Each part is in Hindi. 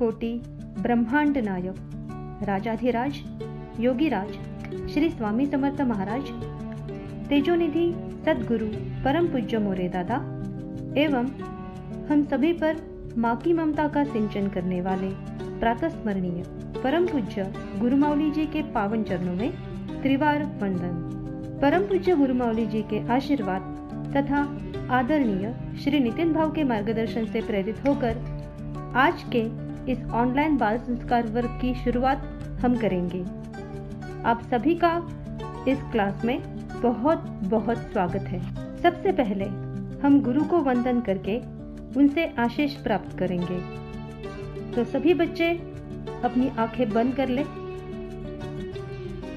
सर्वकोटि ब्रह्मांड नायक राजाधिराज योगीराज श्री स्वामी समर्थ महाराज, तेजोनिधि सद्गुरु परम पूज्य मोरे दादा एवं हम सभी पर माँ की ममता का सिंचन करने वाले प्रातस्मरणीय परम पूज्य गुरुमावली जी के पावन चरणों में त्रिवार वंदन। परम पूज्य गुरुमावली जी के आशीर्वाद तथा आदरणीय श्री नितिन भाव के मार्गदर्शन से प्रेरित होकर आज के इस ऑनलाइन बाल संस्कार वर्ग की शुरुआत हम करेंगे। आप सभी का इस क्लास में बहुत बहुत स्वागत है। सबसे पहले हम गुरु को वंदन करके उनसे आशीष प्राप्त करेंगे। तो सभी बच्चे अपनी आंखें बंद कर ले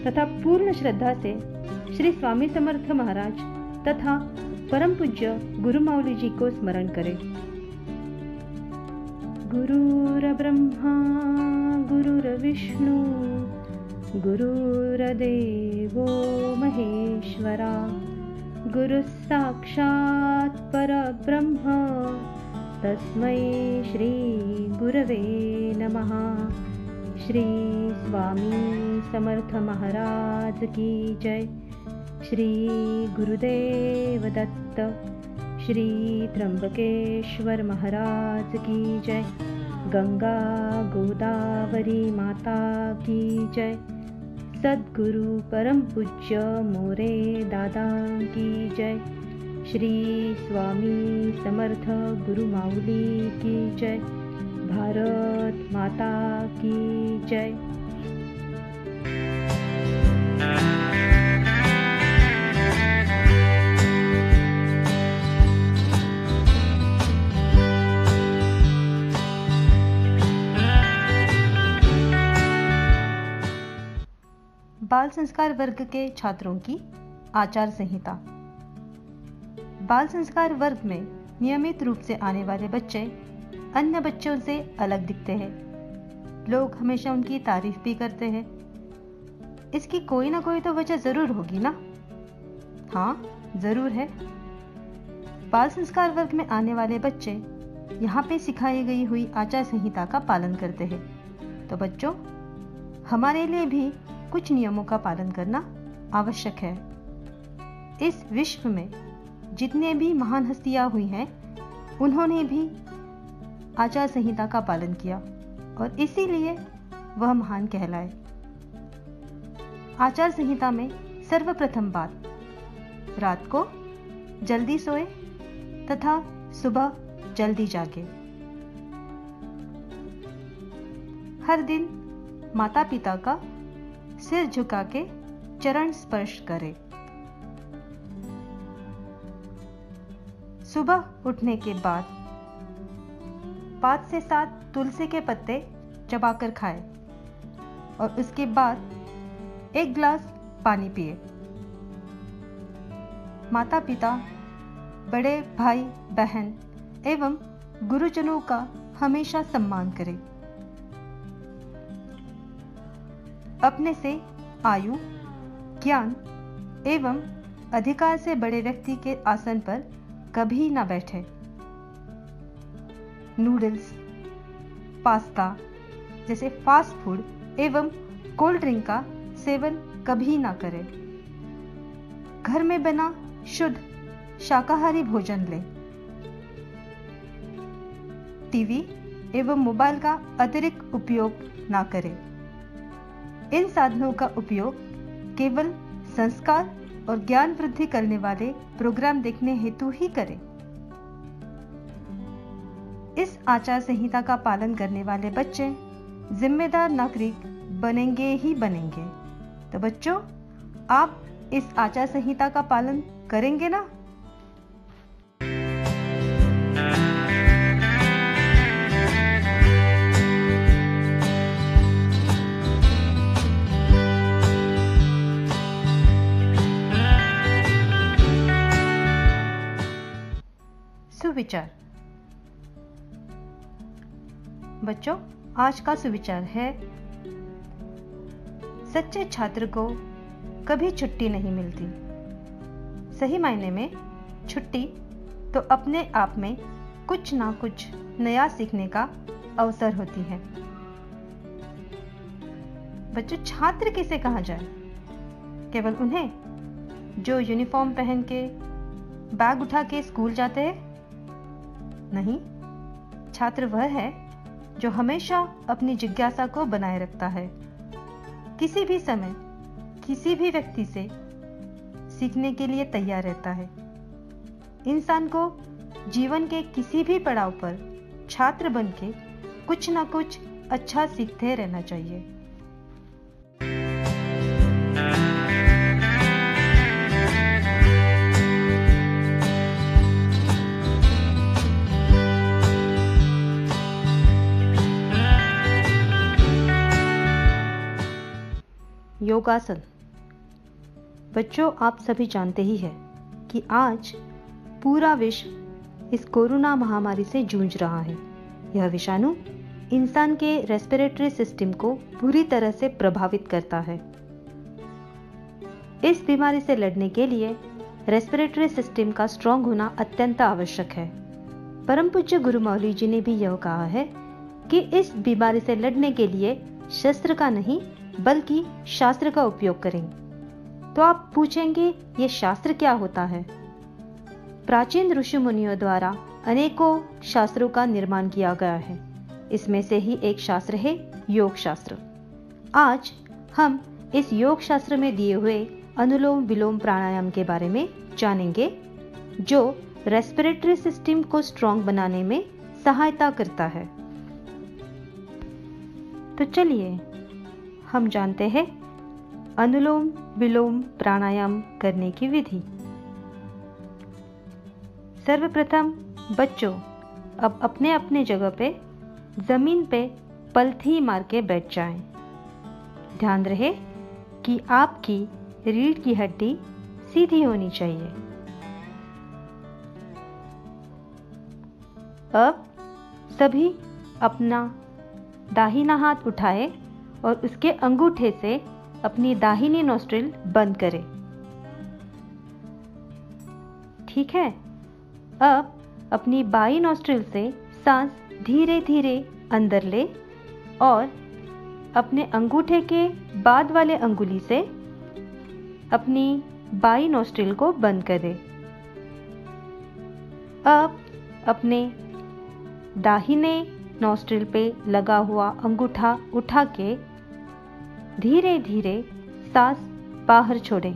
तथा पूर्ण श्रद्धा से श्री स्वामी समर्थ महाराज तथा परम पूज्य गुरुमावली जी को स्मरण करें। गुरुर्ब्रह्मा गुरुर्विष्णु गुरुर्देवो महेश्वरा, गुरुः साक्षात् परब्रह्म तस्मै श्री गुरवे नमः। श्री स्वामी समर्थ महाराज की जय। श्री गुरुदेव दत्त श्री त्र्यंबकेश्वर महाराज की जय। गंगा गोदावरी माता की जय। सद्गुरु परम पूज्य मोरे दादा की जय। श्री स्वामी समर्थ गुरुमावली की जय। भारत माता की जय। बाल संस्कार वर्ग के छात्रों की आचार संहिता। बाल संस्कार वर्ग में नियमित रूप से आने वाले बच्चे अन्य बच्चों से अलग दिखते हैं। लोग हमेशा उनकी तारीफ भी करते हैं। इसकी कोई ना कोई तो वजह जरूर होगी ना? हाँ, जरूर है। बाल संस्कार वर्ग में आने वाले बच्चे यहाँ पे सिखाई गई हुई आचार संहिता का पालन करते हैं। तो बच्चों, हमारे लिए भी कुछ नियमों का पालन करना आवश्यक है। इस विश्व में जितने भी महान हस्तियां हुई हैं, उन्होंने भी आचार संहिता का पालन किया और इसीलिए वह महान कहलाए। आचार संहिता में सर्वप्रथम बात, रात को जल्दी सोए तथा सुबह जल्दी जागे। हर दिन माता पिता का सिर झुका के चरण स्पर्श करें। सुबह उठने के बाद 5 से 7 तुलसी के पत्ते चबाकर खाएं और उसके बाद 1 गिलास पानी पिए। माता पिता, बड़े भाई बहन एवं गुरुजनों का हमेशा सम्मान करें। अपने से आयु, ज्ञान एवं अधिकार से बड़े व्यक्ति के आसन पर कभी ना बैठे। नूडल्स, पास्ता जैसे फास्ट फूड एवं कोल्ड ड्रिंक का सेवन कभी ना करें। घर में बना शुद्ध शाकाहारी भोजन लें। टीवी एवं मोबाइल का अतिरिक्त उपयोग ना करें। इन साधनों का उपयोग केवल संस्कार और ज्ञान वृद्धि करने वाले प्रोग्राम देखने हेतु ही करें। इस आचार संहिता का पालन करने वाले बच्चे जिम्मेदार नागरिक बनेंगे ही बनेंगे। तो बच्चों, आप इस आचार संहिता का पालन करेंगे ना? सुविचार। बच्चों, आज का सुविचार है, सच्चे छात्र को कभी छुट्टी नहीं मिलती। सही मायने में छुट्टी तो अपने आप में कुछ ना कुछ नया सीखने का अवसर होती है। बच्चों, छात्र किसे कहा जाए? केवल उन्हें जो यूनिफॉर्म पहन के बैग उठा के स्कूल जाते हैं? नहीं, छात्र वह है जो हमेशा अपनी जिज्ञासा को बनाए रखता है, किसी भी समय किसी भी व्यक्ति से सीखने के लिए तैयार रहता है। इंसान को जीवन के किसी भी पड़ाव पर छात्र बन के कुछ ना कुछ अच्छा सीखते रहना चाहिए। योगासन। बच्चों, आप सभी जानते ही हैं कि आज पूरा विश्व इस कोरोना महामारी से जूझ रहा है। यह विषाणु इंसान के रेस्पिरेटरी सिस्टम को पूरी तरह से प्रभावित करता है। इस बीमारी से लड़ने के लिए रेस्पिरेटरी सिस्टम का स्ट्रांग होना अत्यंत आवश्यक है। परम पूज्य गुरु मौली जी ने भी यह कहा है कि इस बीमारी से लड़ने के लिए शस्त्र का नहीं बल्कि शास्त्र का उपयोग करें। तो आप पूछेंगे, ये शास्त्र क्या होता है? प्राचीन ऋषि मुनियों द्वारा अनेकों शास्त्रों का निर्माण किया गया है। इसमें से ही एक शास्त्र है योग शास्त्र। आज हम इस योग शास्त्र में दिए हुए अनुलोम विलोम प्राणायाम के बारे में जानेंगे, जो रेस्पिरेटरी सिस्टम को स्ट्रांग बनाने में सहायता करता है। तो चलिए हम जानते हैं अनुलोम विलोम प्राणायाम करने की विधि। सर्वप्रथम बच्चों, अब अपने अपने जगह पे जमीन पे पलथी मार के बैठ जाएं। ध्यान रहे कि आपकी रीढ़ की हड्डी सीधी होनी चाहिए। अब सभी अपना दाहिना हाथ उठाए और उसके अंगूठे से अपनी दाहिनी नोस्ट्रिल बंद करें। ठीक है। अब अपनी बाई नोस्ट्रिल से सांस धीरे धीरे अंदर ले और अपने अंगूठे के बाद वाले अंगुली से अपनी बाई नोस्ट्रिल को बंद कर दे। अब अपने दाहिने नोस्ट्रिल पे लगा हुआ अंगूठा उठा के धीरे धीरे सांस बाहर छोड़ें।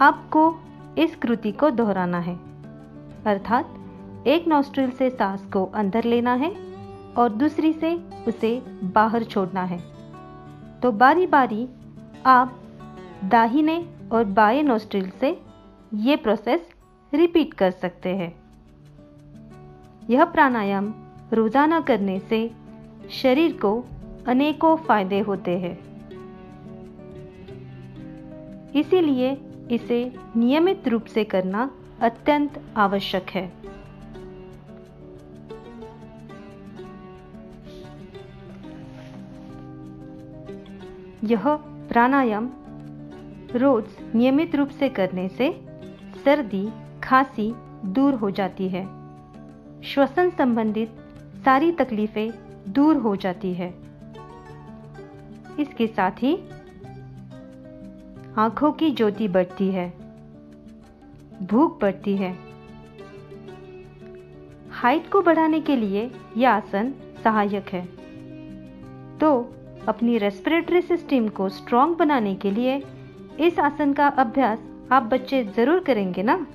आपको इस कृति को दोहराना है, अर्थात एक नोस्ट्रिल से सांस को अंदर लेना है और दूसरी से उसे बाहर छोड़ना है। तो बारी बारी आप दाहिने और बाएं नोस्ट्रिल से ये प्रोसेस रिपीट कर सकते हैं। यह प्राणायाम रोजाना करने से शरीर को अनेकों फायदे होते हैं, इसीलिए इसे नियमित रूप से करना अत्यंत आवश्यक है। यह प्राणायाम रोज नियमित रूप से करने से सर्दी खांसी दूर हो जाती है, श्वसन संबंधित सारी तकलीफें दूर हो जाती है। इसके साथ ही आंखों की ज्योति बढ़ती है, भूख बढ़ती है। हाइट को बढ़ाने के लिए यह आसन सहायक है। तो अपनी रेस्पिरेटरी सिस्टम को स्ट्रांग बनाने के लिए इस आसन का अभ्यास आप बच्चे जरूर करेंगे ना?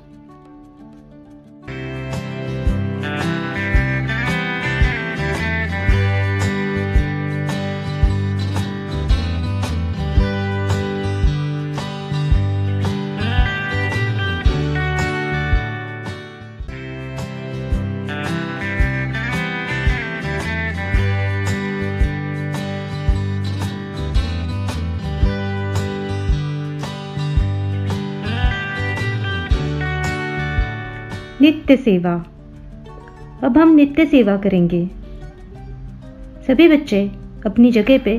नित्य सेवा। अब हम नित्य सेवा करेंगे। सभी बच्चे अपनी जगह पे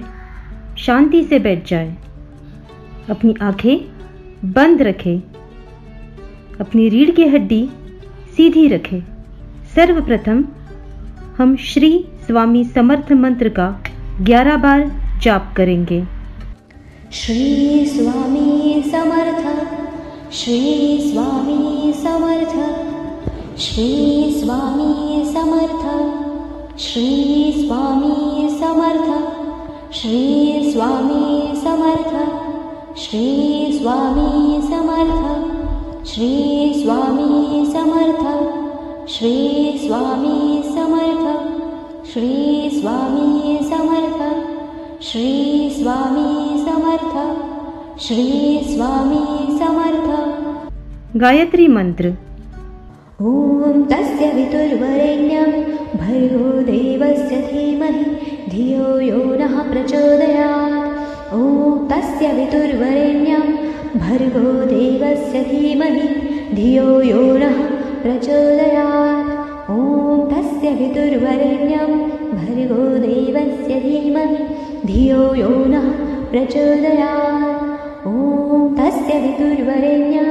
शांति से बैठ जाएं, अपनी आंखें बंद रखें, अपनी रीढ़ की हड्डी सीधी रखें। सर्वप्रथम हम श्री स्वामी समर्थ मंत्र का 11 बार जाप करेंगे। श्री स्वामी समर्थ, श्री स्वामी समर्थ, श्री स्वामी समर्थ, श्री स्वामी समर्थ, श्री स्वामी समर्थ, श्री स्वामी समर्थ, श्री स्वामी समर्थ, श्री स्वामी समर्थ, श्री स्वामी समर्थ, श्री स्वामी समर्थ, श्री स्वामी समर्थ। गायत्री मंत्र। ॐ तस्य वितुर्वरेण्यं भर्गो देवस्य धीमहि धियो यो नः प्रचोदयात्। ॐ तस्य वितुर्वरेण्यं भर्गो देवस्य धीमहि धियो यो नः प्रचोदयात्। ॐ तस्य वितुर्वरेण्यं भर्गो देवस्य धीमहि धियो यो नः प्रचोदयात्। ॐ तस्य वितुर्वरेण्यं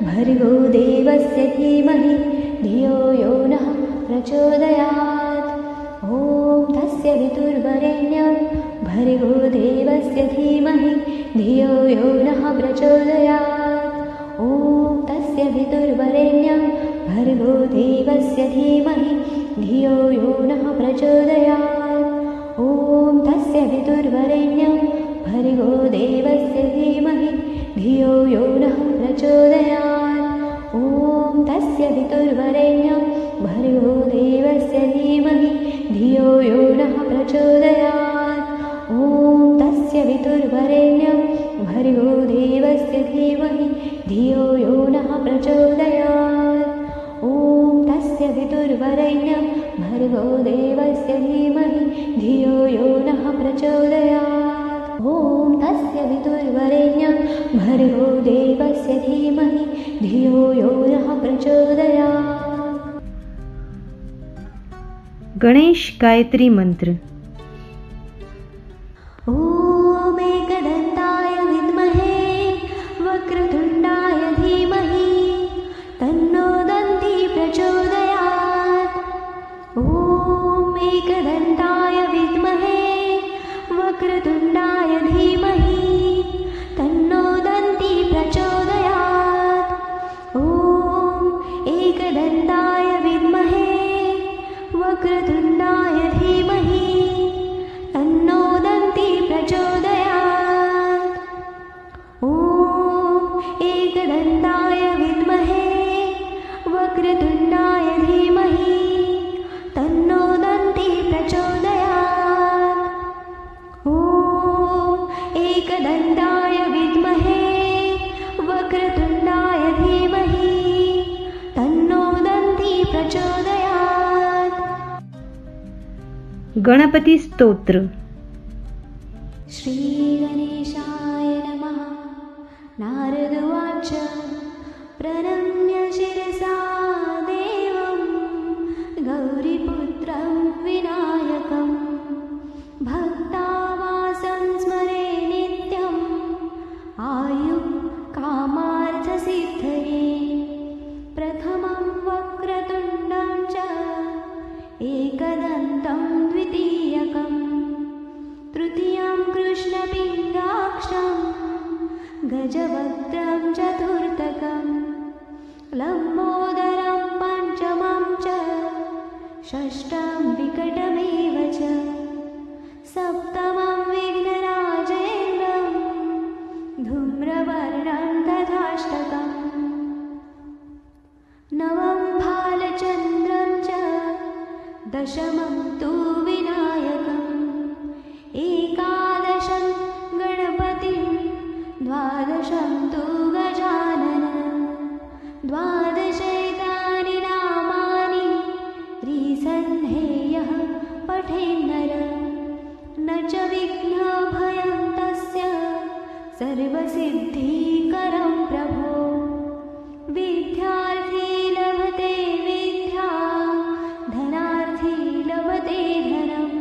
भर्गो देवस्य धीमहि धियो यो नः प्रचोदयात्। ॐ तस्य वितुर्वरेण्यं भर्गो देवस्य धीमहि धियो यो नः प्रचोदयात्। ॐ तस्य वितुर्वरेण्यं भर्गो देवस्य धीमहि धियो यो नः प्रचोदयात्। ॐ तस्य वितुर्वरेण्यं भर्गो देवस्य धीमहि धियो यो नः प्रचोदयात्। ॐ तस्य वितुर्वरेण्यं भर्गो देवस्य धीमहि धियो यो नः प्रचोदयात्। ॐ तस्य वितुर्वरेण्यं भर्गो देवस्य धीमहि धियो यो नः प्रचोदयात्। ॐ तस्य वितुर्वरेण्यं भर्गो देवस्य धीमहि धियो यो नः प्रचोदयात्। ॐ तस्य वितुर्वरेण्यं भर्गो देवस्य धीमहि धियो यो नः प्रचोदयात्। गणेश गायत्री मंत्र। ॐ एकदन्ताय विद्महे वक्रतुण्डाय धीमहि तन्नो दन्ती प्रचोदयात्। ॐ एकदन्ताय विद्महे वक्रतुण्डाय धीमहि तन्नो दन्ती प्रचोदयात्। ॐ एकदन्ताय विद्महे वक्रतुण्डाय धीमहि तन्नो दन्ती प्रचोदयात्। ॐ एकदन्ताय विद्महे वक्रतुण्डाय धीमहि तन्नो दन्ती प्रचोदयात्। ॐ एकदन्ताय विद्महे वक्रतुण्डाय धीमहि तन्नो दन्ती प्रचोदयात्। गणपति स्तोत्र। श्री गणेशाय नमः। नारद उवाच प्रणम्य शिरसा देवं गौरीपुत्रं विनायकं भक्तावासं स्मरे नित्यम् आयुः कामार्थसिद्धये। प्रथमं वक्रतुण्डं च एकदन्तं द्वितीयकं तृतीयं कृष्णपिङ्गाक्षं गजवक्त्रं चतुर्थकं लम्बोदरं पञ्चमं च षष्ठं विकटमेव च सप्तमं विघ्नराजेन्द्रं धूम्रवर्णं तथाष्टकम् नवं भालचन्द्रं च दशमं तु विनायकम् एकादशं गणपतिं द्वादशं तु गजाननं द्वादशैतानि नामानि त्रिसन्ध्येयः पठेन्नर न च विघ्नभयं तस्य सर्वसिद्धिकरं प्रभो। विद्यार्थी लभते विद्या धनार्थी लभते धनं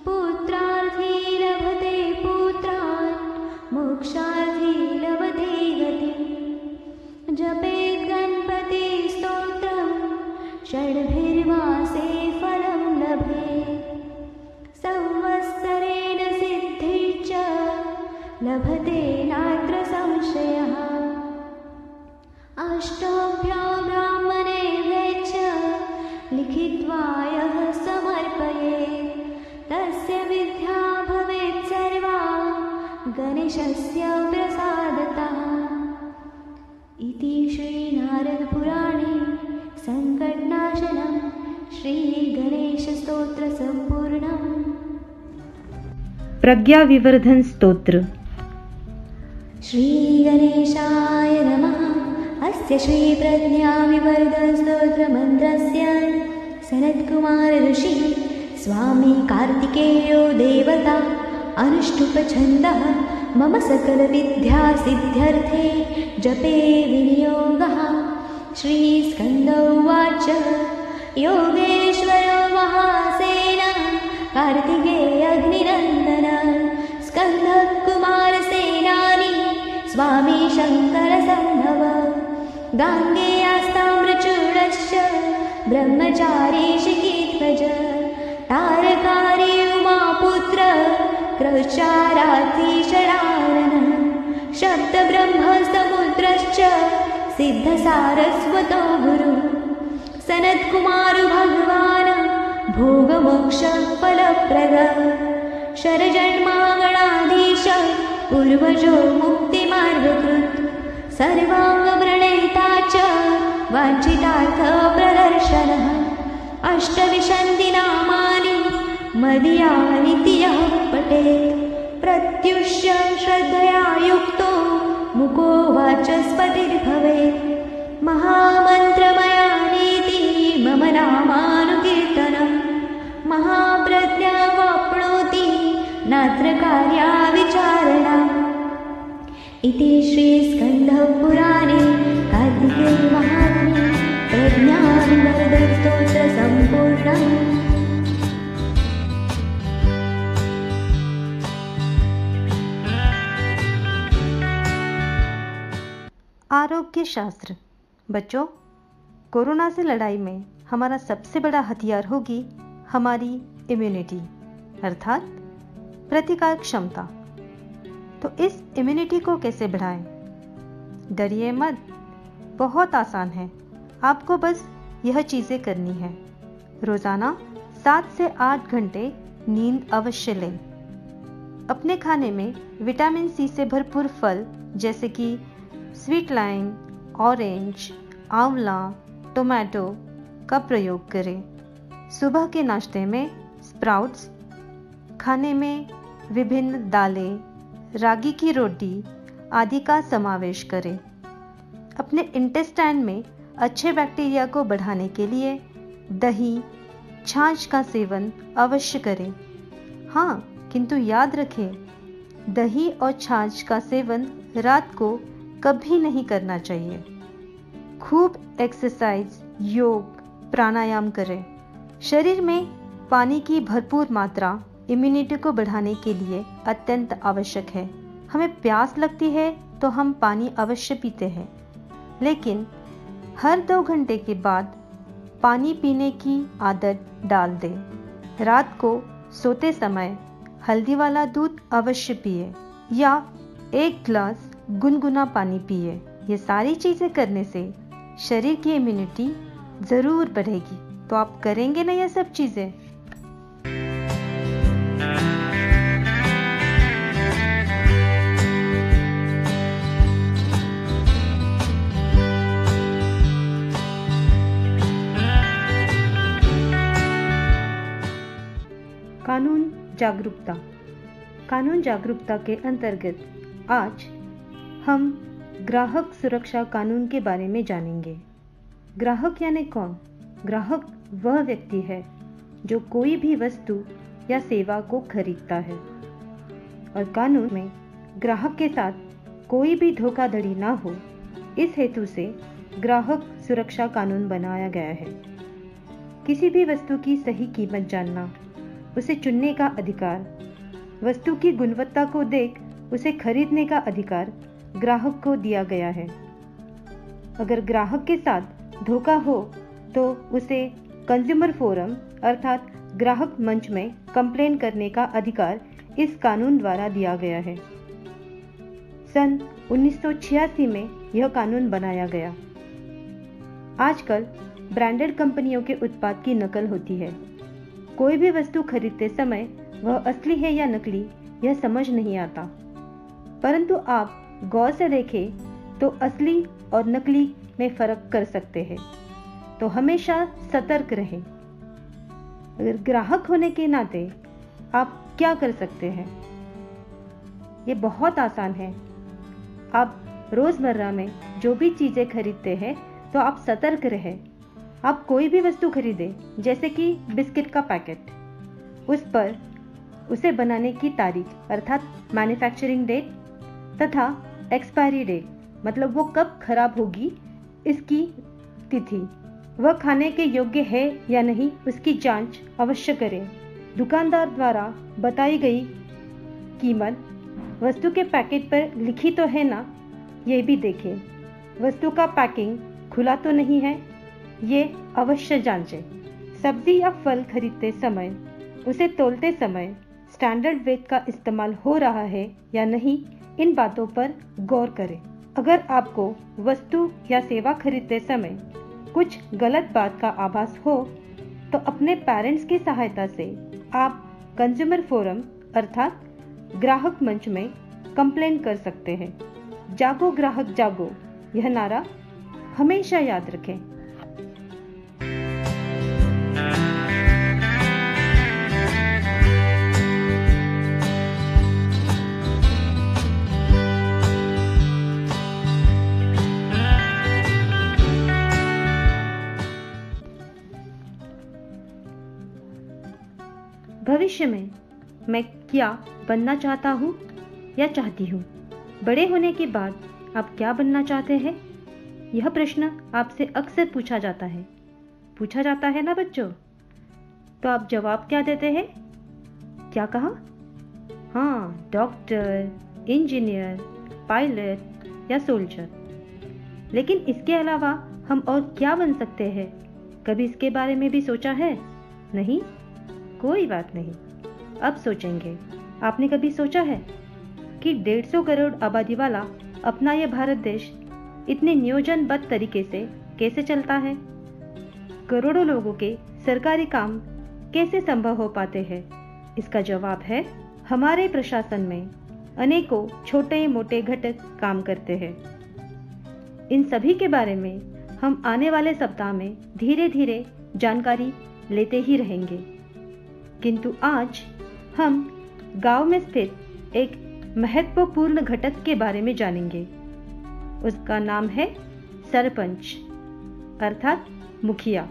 पुत्रार्थी लभते पुत्रान् मोक्षार्थी लभते गतिम्। जपेत् गणपति स्तोत्रं षड्भिर्मासे फलं लभते। लभते नात्र संशयः। अष्टभ्यो ब्राह्मणेभ्यः च लिखित्वा यः समर्पयेत् तस्य विद्या भवेत् सर्वा गणेशस्य प्रसादतः। इति श्रीनारदपुराणे सङ्कटनाशनं श्रीगणेशस्तोत्रसम्पूर्णम्। प्रज्ञा विवर्धन स्तोत्र। श्रीगणेशाय नमः। अस्य श्रीप्रज्ञाविवर्धनस्तोत्रमन्त्रस्य सनत्कुमार ऋषि स्वामी कार्तिकेयो देवता अनुष्टुप्छन्दः मम सकलविद्यासिद्ध्यर्थे जपे विनियोगः। श्रीस्कन्द उवाच योगेश्वरो महासेन कार्तिकेयाग्निनन्दन स्कन्दकुमारसेनानी स्वामी शङ्करसम्भव गाङ्गेयास्ताम्रचूडश्च ब्रह्मचारी शिखीध्वज तारकारी उमापुत्र क्रौचाराधीशरानन शब्दब्रह्मसमुद्रश्च सिद्धसारस्वतो गुरु सनत्कुमार भगवान् भोगमोक्षफलप्रद शरजन्मागणाधीश पूर्वजो मुक्तिमार्गकृत् सर्वाङ्गप्रणेता च वाञ्छितार्थप्रदर्शनः। अष्टविंशतिनामानि मदीयानीति यः पठेत् प्रत्युष्य श्रद्धया युक्तो मुको वाचस्पतिर्भवेत्। महामन्त्रमयानीति मम नामानुकीर्तनं महाप्रज्ञा वाप्नोति नात्र कार्या विचारणा। इति श्रीस्कन्धपुराणे कार्तिकेयमाहात्म्ये प्रज्ञाविवर्धनस्तोत्रसम्पूर्णम्। आरोग्य शास्त्र। बच्चों, कोरोना से लड़ाई में हमारा सबसे बड़ा हथियार होगी हमारी इम्यूनिटी अर्थात प्रतिकार क्षमता। तो इस इम्यूनिटी को कैसे बढ़ाएं? डरिए मत, बहुत आसान है। आपको बस यह चीज़ें करनी है। रोज़ाना 7 से 8 घंटे नींद अवश्य लें। अपने खाने में विटामिन सी से भरपूर फल जैसे कि स्वीट लाइम, ऑरेंज, आंवला, टोमेटो का प्रयोग करें। सुबह के नाश्ते में स्प्राउट्स, खाने में विभिन्न दालें, रागी की रोटी आदि का समावेश करें। अपने इंटेस्टाइन में अच्छे बैक्टीरिया को बढ़ाने के लिए दही, छाछ का सेवन अवश्य करें। हाँ, किंतु याद रखें, दही और छाछ का सेवन रात को कभी नहीं करना चाहिए। खूब एक्सरसाइज, योग, प्राणायाम करें। शरीर में पानी की भरपूर मात्रा इम्यूनिटी को बढ़ाने के लिए अत्यंत आवश्यक है। हमें प्यास लगती है तो हम पानी अवश्य पीते हैं, लेकिन हर 2 घंटे के बाद पानी पीने की आदत डाल दें। रात को सोते समय हल्दी वाला दूध अवश्य पिए या 1 गिलास गुनगुना पानी पिए। ये सारी चीज़ें करने से शरीर की इम्यूनिटी ज़रूर बढ़ेगी। तो आप करेंगे ना ये सब चीज़ें? कानून जागरूकता। कानून जागरूकता के अंतर्गत आज हम ग्राहक सुरक्षा कानून के बारे में जानेंगे। ग्राहक यानी कौन? ग्राहक वह व्यक्ति है जो कोई भी वस्तु या सेवा को खरीदता है, और कानून में ग्राहक के साथ कोई भी धोखाधड़ी ना हो, इस हेतु से ग्राहक सुरक्षा कानून बनाया गया है। किसी भी वस्तु की सही कीमत जानना, उसे चुनने का अधिकार, वस्तु की गुणवत्ता को देख उसे खरीदने का अधिकार ग्राहक को दिया गया है। अगर ग्राहक के साथ धोखा हो तो उसे कंज्यूमर फोरम अर्थात ग्राहक मंच में कंप्लेन करने का अधिकार इस कानून द्वारा दिया गया है। सन 1986 में यह कानून बनाया गया। आजकल ब्रांडेड कंपनियों के उत्पाद की नकल होती है। कोई भी वस्तु खरीदते समय वह असली है या नकली यह समझ नहीं आता, परंतु आप गौर से देखें तो असली और नकली में फर्क कर सकते हैं। तो हमेशा सतर्क रहें। अगर ग्राहक होने के नाते आप क्या कर सकते हैं? ये बहुत आसान है। आप रोजमर्रा में जो भी चीजें खरीदते हैं तो आप सतर्क रहें। आप कोई भी वस्तु खरीदें, जैसे कि बिस्किट का पैकेट, उस पर उसे बनाने की तारीख अर्थात मैन्युफैक्चरिंग डेट तथा एक्सपायरी डेट मतलब वो कब खराब होगी इसकी तिथि, वह खाने के योग्य है या नहीं उसकी जांच अवश्य करें। दुकानदार द्वारा बताई गई कीमत वस्तु के पैकेट पर लिखी तो है ना, ये भी देखें। वस्तु का पैकिंग खुला तो नहीं है, ये अवश्य जांचें। सब्जी या फल खरीदते समय उसे तौलते समय स्टैंडर्ड वेट का इस्तेमाल हो रहा है या नहीं, इन बातों पर गौर करें। अगर आपको वस्तु या सेवा खरीदते समय कुछ गलत बात का आभास हो तो अपने पेरेंट्स की सहायता से आप कंज्यूमर फोरम अर्थात ग्राहक मंच में कंप्लेंट कर सकते हैं। जागो ग्राहक जागो, यह नारा हमेशा याद रखें। भविष्य में मैं क्या बनना चाहता हूँ या चाहती हूँ? बड़े होने के बाद आप क्या बनना चाहते हैं? यह प्रश्न आपसे अक्सर पूछा जाता है ना बच्चों? तो आप जवाब क्या देते हैं? क्या कहा? हाँ, डॉक्टर, इंजीनियर, पायलट या सोल्जर। लेकिन इसके अलावा हम और क्या बन सकते हैं? कभी इसके बारे में भी सोचा है? नहीं? कोई बात नहीं, अब सोचेंगे। आपने कभी सोचा है कि 150 करोड़ आबादी वाला अपना यह भारत देश इतने नियोजनबद्ध तरीके से कैसे चलता है? करोड़ों लोगों के सरकारी काम कैसे संभव हो पाते हैं? इसका जवाब है हमारे प्रशासन में अनेकों छोटे मोटे घटक काम करते हैं। इन सभी के बारे में हम आने वाले सप्ताह में धीरे धीरे जानकारी लेते ही रहेंगे। किंतु आज हम गांव में स्थित एक महत्वपूर्ण घटक के बारे में जानेंगे। उसका नाम है सरपंच अर्थात मुखिया।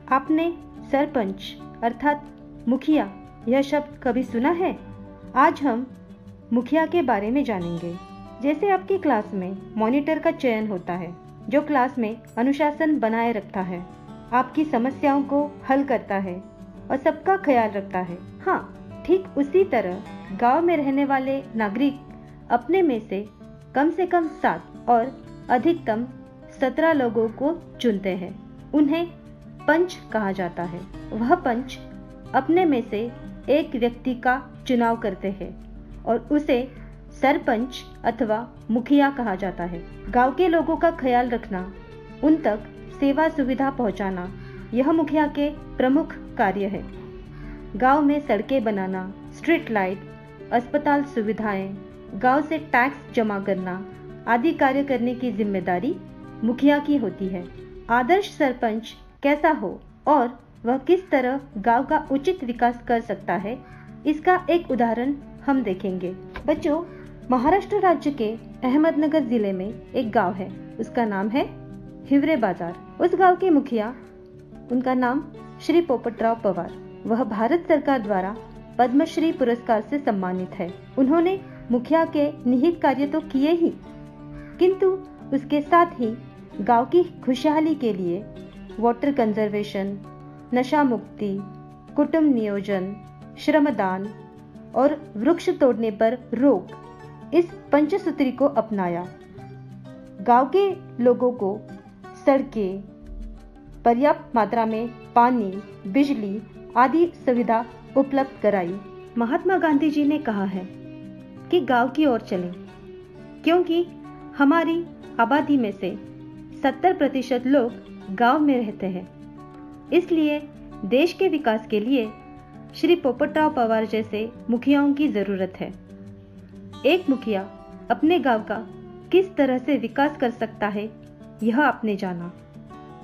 आपने सरपंच अर्थात मुखिया यह शब्द कभी सुना है? आज हम मुखिया के बारे में जानेंगे। जैसे आपकी क्लास में मॉनिटर का चयन होता है, जो क्लास में अनुशासन बनाए रखता है, आपकी समस्याओं को हल करता है और सबका ख्याल रखता है। हाँ, ठीक उसी तरह गांव में रहने वाले नागरिक अपने में से कम 7 और अधिकतम 17 लोगों को चुनते हैं। उन्हें पंच कहा जाता है। वह पंच अपने में से एक व्यक्ति का चुनाव करते हैं और उसे सरपंच अथवा मुखिया कहा जाता है। गांव के लोगों का ख्याल रखना, उन तक सेवा सुविधा पहुंचाना, यह मुखिया के प्रमुख कार्य है। गांव में सड़कें बनाना, स्ट्रीट लाइट, अस्पताल सुविधाएं, गांव से टैक्स जमा करना आदि कार्य करने की जिम्मेदारी मुखिया की होती है। आदर्श सरपंच कैसा हो और वह किस तरह गांव का उचित विकास कर सकता है, इसका एक उदाहरण हम देखेंगे। बच्चों, महाराष्ट्र राज्य के अहमदनगर जिले में एक गांव है। उसका नाम है हिवरे बाजार। उस गांव के मुखिया, उनका नाम श्री पोपटराव पवार। वह भारत सरकार द्वारा पद्मश्री पुरस्कार से सम्मानित है। उन्होंने मुखिया के निहित कार्य तो किए ही, किंतु उसके साथ ही गांव की खुशहाली के लिए वाटर कंजर्वेशन, नशा मुक्ति, कुटुंब नियोजन, श्रमदान और वृक्ष तोड़ने पर रोक, इस पंचसूत्री को अपनाया। गांव के लोगों को सड़कें, पर्याप्त मात्रा में पानी, बिजली आदि सुविधा उपलब्ध कराई। महात्मा गांधी जी ने कहा है कि गांव की ओर चलें, क्योंकि हमारी आबादी में से 70% लोग गांव में रहते हैं। इसलिए देश के विकास के लिए श्री पोपटराव पवार जैसे मुखियाओं की ज़रूरत है। एक मुखिया अपने गांव का किस तरह से विकास कर सकता है, यह आपने जाना।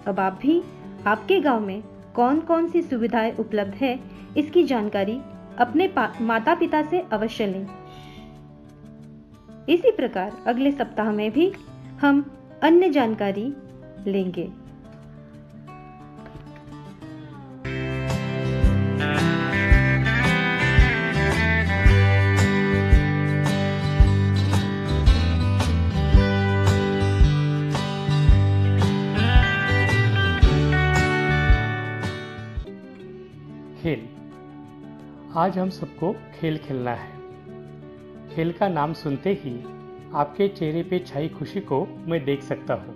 अब आप भी आपके गांव में कौन कौन सी सुविधाएं उपलब्ध है, इसकी जानकारी अपने माता पिता से अवश्य लें। इसी प्रकार अगले सप्ताह में भी हम अन्य जानकारी लेंगे। खेल। आज हम सबको खेल खेलना है। खेल का नाम सुनते ही आपके चेहरे पे छाई खुशी को मैं देख सकता हूँ।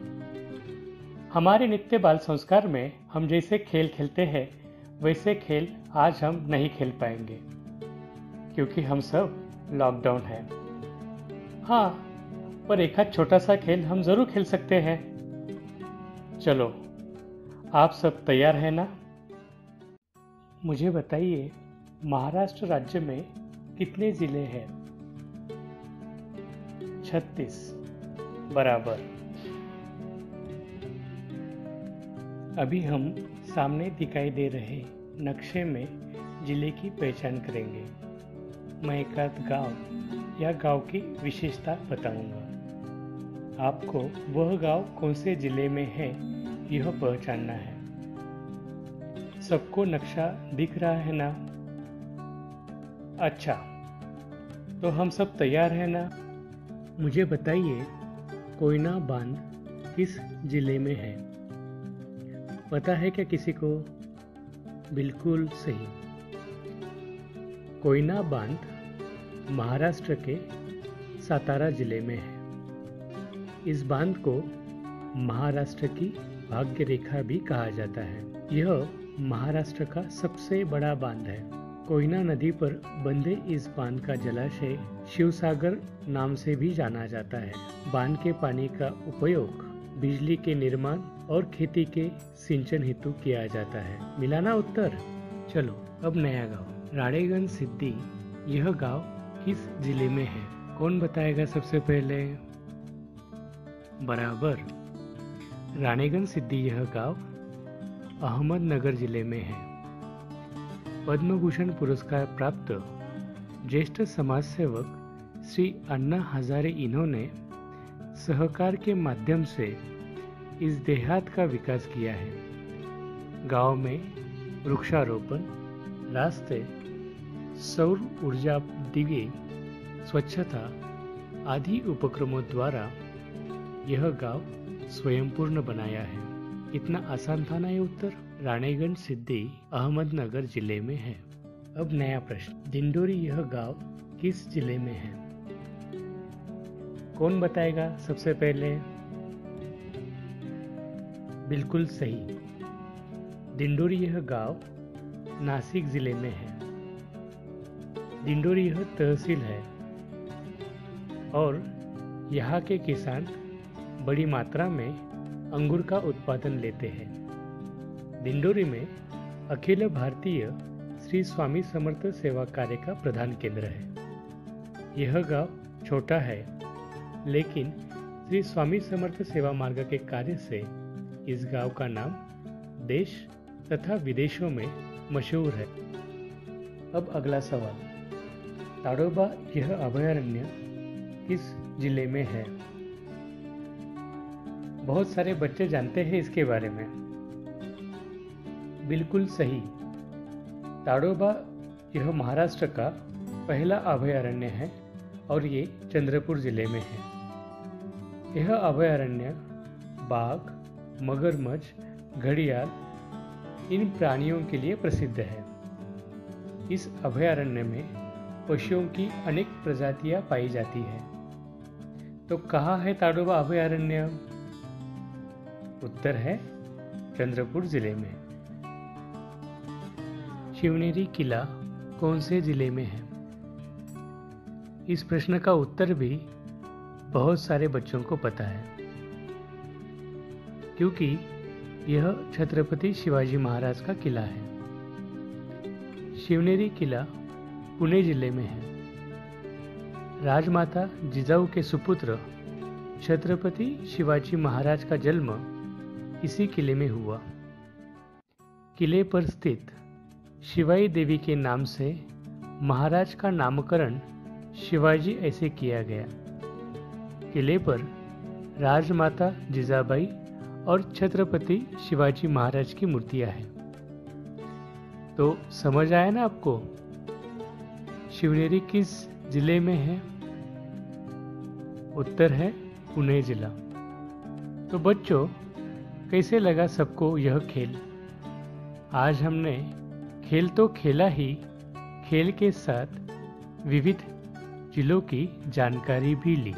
हमारे नित्य बाल संस्कार में हम जैसे खेल खेलते हैं वैसे खेल आज हम नहीं खेल पाएंगे, क्योंकि हम सब लॉकडाउन है। हाँ, पर एक आध छोटा सा खेल हम जरूर खेल सकते हैं। चलो, आप सब तैयार हैं ना? मुझे बताइए, महाराष्ट्र राज्य में कितने जिले हैं? 36। बराबर। अभी हम सामने दिखाई दे रहे नक्शे में जिले की पहचान करेंगे। मैं एक आध गांव या गांव की विशेषता बताऊंगा। आपको वह गांव कौन से जिले में है यह पहचानना है। सबको नक्शा दिख रहा है ना? अच्छा, तो हम सब तैयार हैं ना? मुझे बताइए, कोयना बांध किस जिले में है? पता है क्या किसी को? बिल्कुल सही। कोयना बांध महाराष्ट्र के सातारा जिले में है। इस बांध को महाराष्ट्र की भाग्य रेखा भी कहा जाता है। यह महाराष्ट्र का सबसे बड़ा बांध है। कोयना नदी पर बंधे इस बांध का जलाशय शिवसागर नाम से भी जाना जाता है। बांध के पानी का उपयोग बिजली के निर्माण और खेती के सिंचन हेतु किया जाता है। मिला ना उत्तर? चलो, अब नया गांव राणेगंज सिद्धि। यह गांव किस जिले में है? कौन बताएगा सबसे पहले? बराबर। राणेगंज सिद्धि यह गांव अहमदनगर जिले में है। पद्म भूषण पुरस्कार प्राप्त ज्येष्ठ समाज सेवक श्री अन्ना हजारे इन्होंने सहकार के माध्यम से इस देहात का विकास किया है। गांव में वृक्षारोपण, रास्ते, सौर ऊर्जा दिवे, स्वच्छता आदि उपक्रमों द्वारा यह गांव स्वयंपूर्ण बनाया है। इतना आसान था ना ये उत्तर? राणेगंज सिद्धि अहमदनगर जिले में है। अब नया प्रश्न। दिंडोरी यह गांव किस जिले में है? कौन बताएगा सबसे पहले? बिल्कुल सही। दिंडोरी यह गांव नासिक जिले में है। दिंडोरी यह तहसील है और यहाँ के किसान बड़ी मात्रा में अंगूर का उत्पादन लेते हैं। दिंडोरी में अखिल भारतीय श्री स्वामी समर्थ सेवा कार्य का प्रधान केंद्र है। यह गांव छोटा है, लेकिन श्री स्वामी समर्थ सेवा मार्ग के कार्य से इस गांव का नाम देश तथा विदेशों में मशहूर है। अब अगला सवाल। ताडोबा यह अभयारण्य किस जिले में है? बहुत सारे बच्चे जानते हैं इसके बारे में। बिल्कुल सही। ताडोबा यह महाराष्ट्र का पहला अभयारण्य है और ये चंद्रपुर जिले में है। यह अभयारण्य बाघ, मगरमच्छ, घड़ियाल इन प्राणियों के लिए प्रसिद्ध है। इस अभयारण्य में पशुओं की अनेक प्रजातियां पाई जाती हैं। तो कहाँ है ताडोबा अभयारण्य? उत्तर है चंद्रपुर जिले में। शिवनेरी किला कौन से जिले में है? इस प्रश्न का उत्तर भी बहुत सारे बच्चों को पता है, क्योंकि यह छत्रपति शिवाजी महाराज का किला है। शिवनेरी किला पुणे जिले में है। राजमाता जिजाऊ के सुपुत्र छत्रपति शिवाजी महाराज का जन्म इसी किले में हुआ। किले पर स्थित शिवाई देवी के नाम से महाराज का नामकरण शिवाजी ऐसे किया गया। किले पर राजमाता जिजाबाई और छत्रपति शिवाजी महाराज की मूर्तियां हैं। तो समझ आया ना आपको, शिवनेरी किस जिले में है? उत्तर है पुणे जिला। तो बच्चों, कैसे लगा सबको यह खेल? आज हमने खेल तो खेला ही, खेल के साथ विविध जिलों की जानकारी भी ली।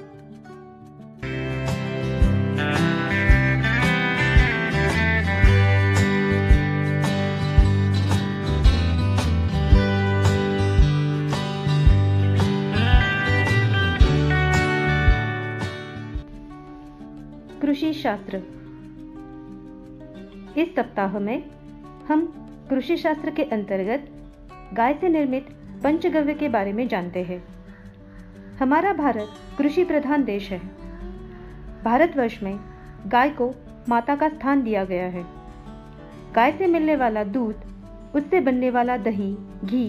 कृषि शास्त्र। इस सप्ताह में हम कृषि शास्त्र के अंतर्गत गाय से निर्मित पंचगव्य के बारे में जानते हैं। हमारा भारत कृषि प्रधान देश है। भारतवर्ष में गाय को माता का स्थान दिया गया है। गाय से मिलने वाला दूध, उससे बनने वाला दही, घी,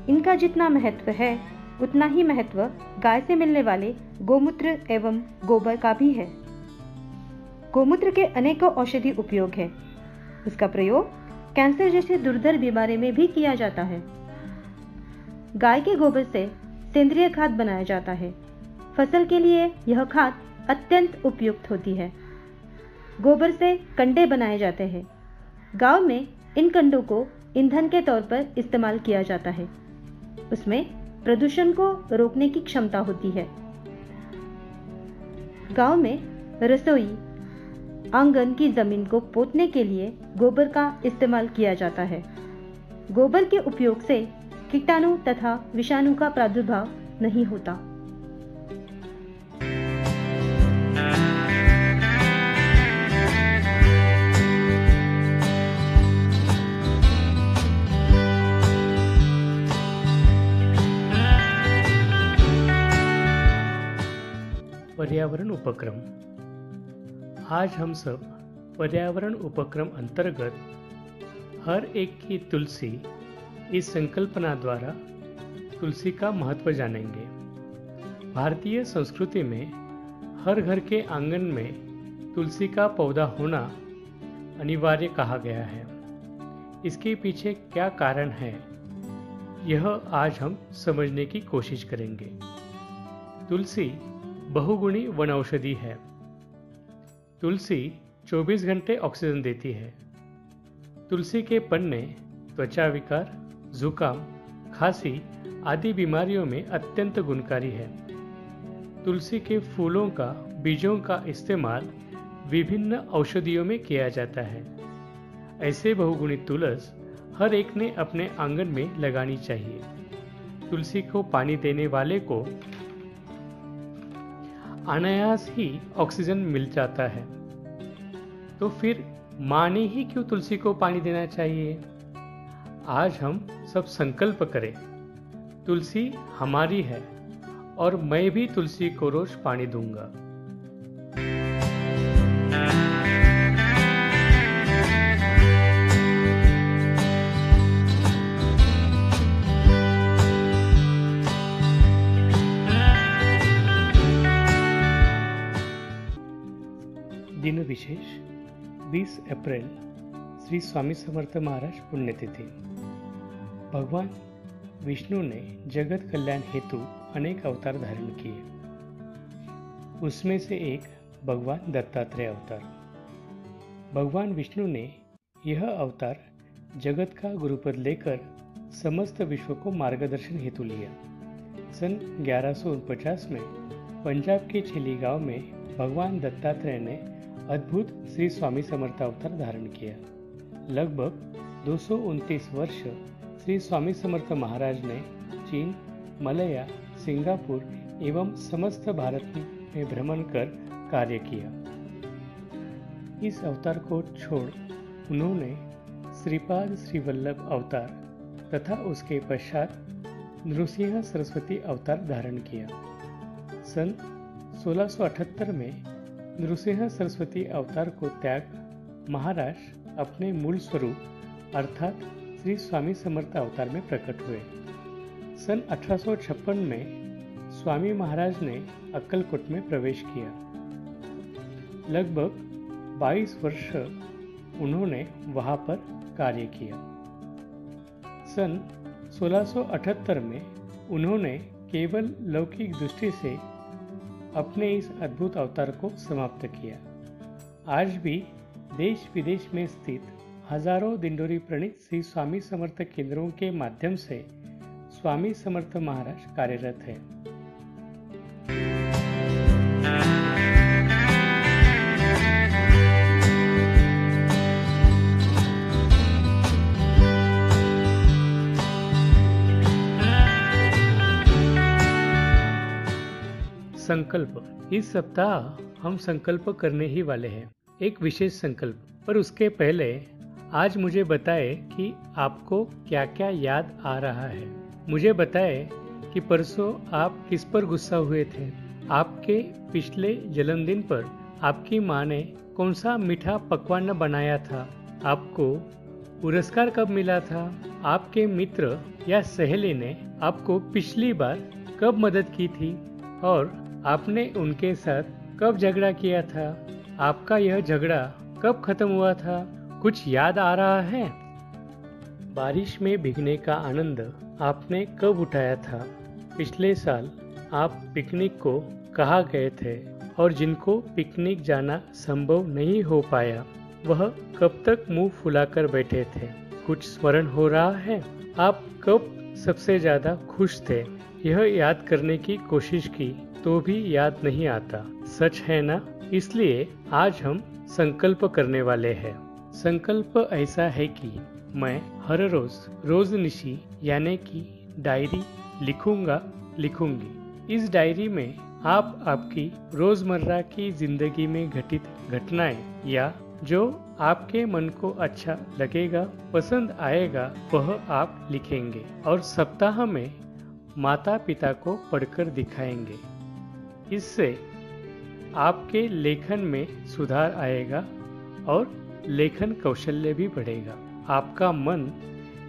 इनका जितना महत्व है उतना ही महत्व गाय से मिलने वाले गोमूत्र एवं गोबर का भी है। गोमूत्र के अनेकों औषधि उपयोग है। उसका प्रयोग कैंसर जैसे दुर्धर बीमारी में भी किया जाता है। गाय के गोबर से सेंद्रीय खाद बनाया जाता है। फसल के लिए यह खाद अत्यंत उपयुक्त होती है। गोबर से कंडे बनाए जाते हैं। गांव में इन कंडों को ईंधन के तौर पर इस्तेमाल किया जाता है। उसमें प्रदूषण को रोकने की क्षमता होती है। गांव में रसोई, आंगन की जमीन को पोतने के लिए गोबर का इस्तेमाल किया जाता है। गोबर के उपयोग से कीटाणु तथा विषाणु का प्रादुर्भाव नहीं होता। पर्यावरण उपक्रम। आज हम सब पर्यावरण उपक्रम अंतर्गत हर एक की तुलसी इस संकल्पना द्वारा तुलसी का महत्व जानेंगे। भारतीय संस्कृति में हर घर के आंगन में तुलसी का पौधा होना अनिवार्य कहा गया है। इसके पीछे क्या कारण है, यह आज हम समझने की कोशिश करेंगे। तुलसी बहुगुणी वनौषधि है। तुलसी 24 घंटे ऑक्सीजन देती है। तुलसी के पन्ने त्वचा विकार, जुकाम, खांसी आदि बीमारियों में अत्यंत गुणकारी है। तुलसी के फूलों का, बीजों का इस्तेमाल विभिन्न औषधियों में किया जाता है। ऐसे बहुगुणी तुलस हर एक ने अपने आंगन में लगानी चाहिए। तुलसी को पानी देने वाले को अनायास ही ऑक्सीजन मिल जाता है। तो फिर माँ ने ही क्यों तुलसी को पानी देना चाहिए? आज हम सब संकल्प करें, तुलसी हमारी है और मैं भी तुलसी को रोज पानी दूंगा। दिन विशेष 20 अप्रैल श्री स्वामी समर्थ महाराज पुण्यतिथि। भगवान विष्णु ने जगत कल्याण हेतु अनेक अवतार धारण किए। उसमें से एक भगवान दत्तात्रेय अवतार। भगवान विष्णु ने यह अवतार जगत का गुरुपद लेकर समस्त विश्व को मार्गदर्शन हेतु लिया। सन 1149 में पंजाब के छेली गांव में भगवान दत्तात्रेय ने अद्भुत श्री स्वामी समर्थ अवतार धारण किया। लगभग 229 वर्ष श्री स्वामी समर्थ महाराज ने चीन, मलया, सिंगापुर एवं समस्त भारत में भ्रमण कर कार्य किया। इस अवतार को छोड़ उन्होंने श्रीपाद श्री वल्लभ अवतार तथा उसके पश्चात नृसिंह सरस्वती अवतार धारण किया। सन 1678 में नृसिंह सरस्वती अवतार को त्याग महाराज अपने मूल स्वरूप अर्थात श्री स्वामी समर्थ अवतार में प्रकट हुए। सन 1856 में स्वामी महाराज ने अक्कलकोट में प्रवेश किया। लगभग 22 वर्ष उन्होंने वहां पर कार्य किया। सन 1678 में उन्होंने केवल लौकिक दृष्टि से अपने इस अद्भुत अवतार को समाप्त किया। आज भी देश विदेश में स्थित हजारों दिंडोरी प्रणीत श्री स्वामी समर्थ केंद्रों के माध्यम से स्वामी समर्थ महाराज कार्यरत है। संकल्प। इस सप्ताह हम संकल्प करने ही वाले हैं, एक विशेष संकल्प। पर उसके पहले आज मुझे बताएं कि आपको क्या क्या याद आ रहा है। मुझे बताएं कि परसों आप किस पर गुस्सा हुए थे। आपके पिछले जन्मदिन पर आपकी माँ ने कौन सा मीठा पकवान बनाया था। आपको पुरस्कार कब मिला था। आपके मित्र या सहेली ने आपको पिछली बार कब मदद की थी और आपने उनके साथ कब झगड़ा किया था। आपका यह झगड़ा कब खत्म हुआ था। कुछ याद आ रहा है। बारिश में भीगने का आनंद आपने कब उठाया था। पिछले साल आप पिकनिक को कहाँ गए थे और जिनको पिकनिक जाना संभव नहीं हो पाया वह कब तक मुंह फुलाकर बैठे थे। कुछ स्मरण हो रहा है। आप कब सबसे ज्यादा खुश थे। यह याद करने की कोशिश की तो भी याद नहीं आता। सच है ना। इसलिए आज हम संकल्प करने वाले हैं। संकल्प ऐसा है कि मैं हर रोजनिशी यानी कि डायरी लिखूंगी। इस डायरी में आप आपकी रोजमर्रा की जिंदगी में घटित घटनाएं या जो आपके मन को अच्छा लगेगा, पसंद आएगा वह आप लिखेंगे और सप्ताह में माता पिता को पढ़कर दिखाएंगे। इससे आपके लेखन में सुधार आएगा और लेखन कौशल्य भी बढ़ेगा। आपका मन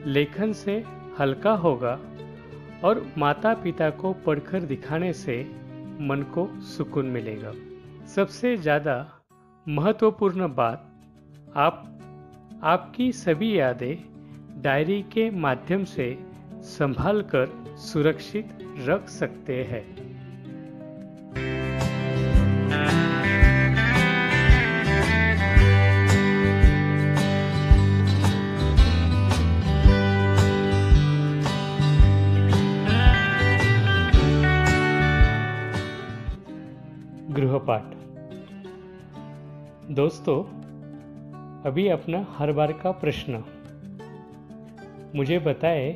लेखन से हल्का होगा और माता पिता को पढ़कर दिखाने से मन को सुकून मिलेगा। सबसे ज़्यादा महत्वपूर्ण बात, आपकी सभी यादें डायरी के माध्यम से संभाल कर सुरक्षित रख सकते हैं। गृहपाठ। दोस्तों, अभी अपना हर बार का प्रश्न मुझे बताएं,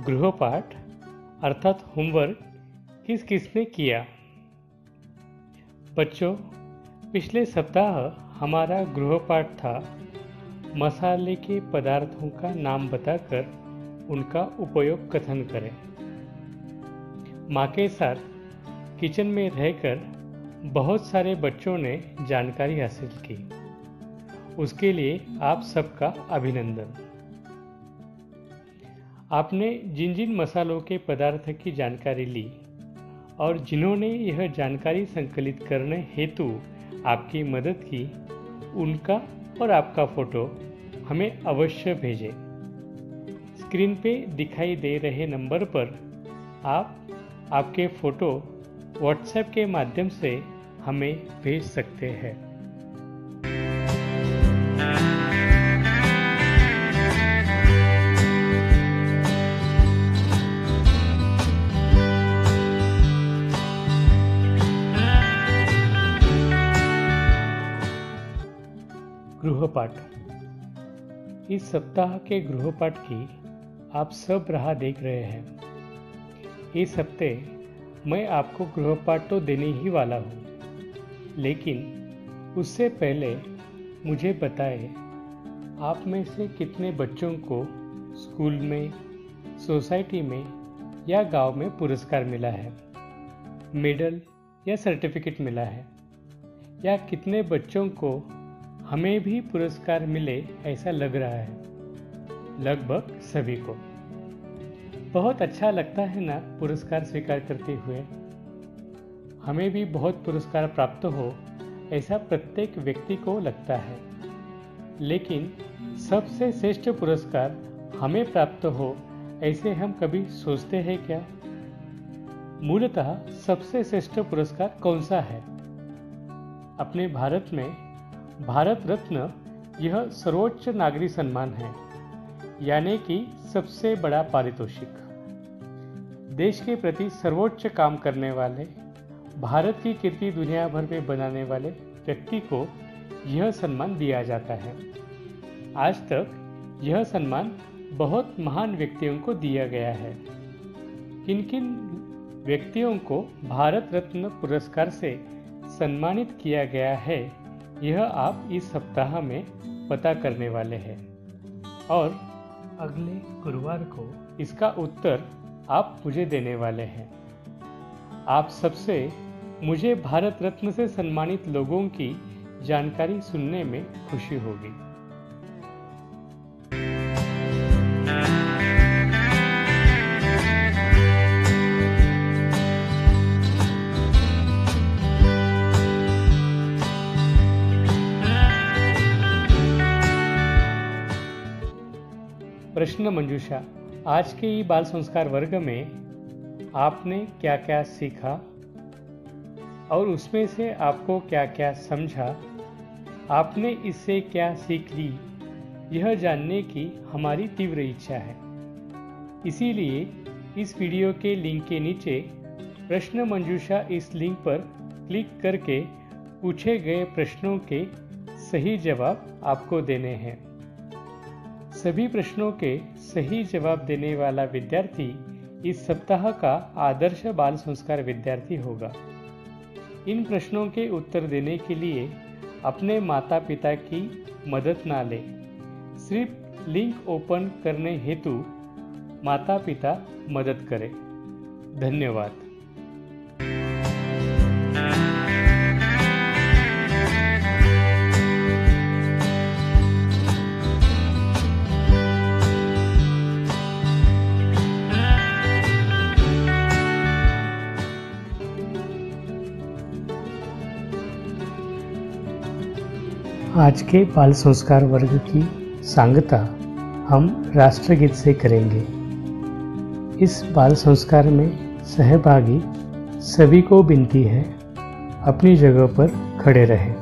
गृहपाठ अर्थात होमवर्क किस किसने किया। बच्चों, पिछले सप्ताह हमारा गृहपाठ था मसाले के पदार्थों का नाम बताकर उनका उपयोग कथन करें। माँ के साथ किचन में रहकर बहुत सारे बच्चों ने जानकारी हासिल की। उसके लिए आप सबका अभिनंदन। आपने जिन जिन मसालों के पदार्थ की जानकारी ली और जिन्होंने यह जानकारी संकलित करने हेतु आपकी मदद की, उनका और आपका फोटो हमें अवश्य भेजें। स्क्रीन पे दिखाई दे रहे नंबर पर आप आपके फोटो व्हाट्सएप के माध्यम से हमें भेज सकते हैं। गृहपाठ। इस सप्ताह के गृहपाठ की आप सब राह देख रहे हैं। इस हफ्ते मैं आपको गृहपाठ तो देने ही वाला हूँ, लेकिन उससे पहले मुझे बताएं, आप में से कितने बच्चों को स्कूल में, सोसाइटी में या गांव में पुरस्कार मिला है, मेडल या सर्टिफिकेट मिला है, या कितने बच्चों को हमें भी पुरस्कार मिले ऐसा लग रहा है? लगभग सभी को। बहुत अच्छा लगता है ना पुरस्कार स्वीकार करते हुए। हमें भी बहुत पुरस्कार प्राप्त हो ऐसा प्रत्येक व्यक्ति को लगता है, लेकिन सबसे श्रेष्ठ पुरस्कार हमें प्राप्त हो ऐसे हम कभी सोचते हैं क्या? मूलतः सबसे श्रेष्ठ पुरस्कार कौन सा है? अपने भारत में भारत रत्न यह सर्वोच्च नागरिक सम्मान है, यानी कि सबसे बड़ा पारितोषिक। देश के प्रति सर्वोच्च काम करने वाले, भारत की कीर्ति दुनिया भर में बनाने वाले व्यक्ति को यह सम्मान दिया जाता है। आज तक यह सम्मान बहुत महान व्यक्तियों को दिया गया है। किन किन व्यक्तियों को भारत रत्न पुरस्कार से सम्मानित किया गया है, यह आप इस सप्ताह में पता करने वाले हैं, और अगले गुरुवार को इसका उत्तर आप मुझे देने वाले हैं। आप सबसे मुझे भारत रत्न से सम्मानित लोगों की जानकारी सुनने में खुशी होगी। प्रश्न मंजूषा। आज के ही बाल संस्कार वर्ग में आपने क्या क्या सीखा और उसमें से आपको क्या क्या समझा, आपने इससे क्या सीख ली, यह जानने की हमारी तीव्र इच्छा है। इसीलिए इस वीडियो के लिंक के नीचे प्रश्न मंजूषा इस लिंक पर क्लिक करके पूछे गए प्रश्नों के सही जवाब आपको देने हैं। सभी प्रश्नों के सही जवाब देने वाला विद्यार्थी इस सप्ताह का आदर्श बाल संस्कार विद्यार्थी होगा। इन प्रश्नों के उत्तर देने के लिए अपने माता पिता की मदद ना लें। सिर्फ लिंक ओपन करने हेतु माता पिता मदद करें। धन्यवाद। आज के बाल संस्कार वर्ग की सांगता हम राष्ट्रगीत से करेंगे। इस बाल संस्कार में सहभागी सभी को विनती है, अपनी जगह पर खड़े रहें।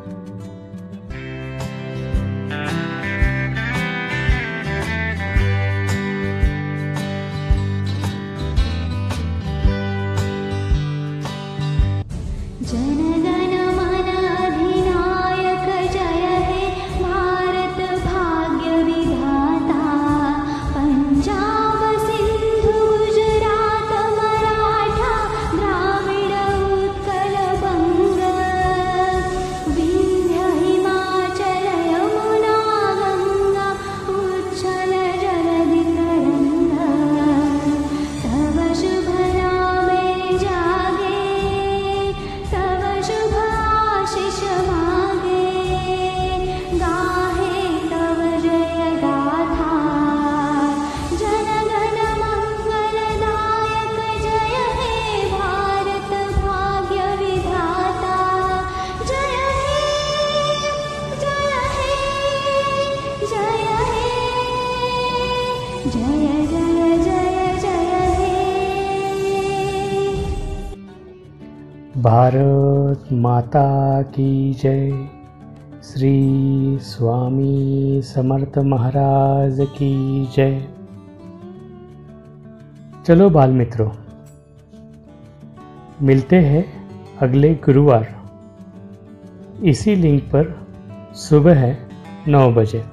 भारत माता की जय। श्री स्वामी समर्थ महाराज की जय। चलो बाल मित्रों, मिलते हैं अगले गुरुवार इसी लिंक पर सुबह 9 बजे।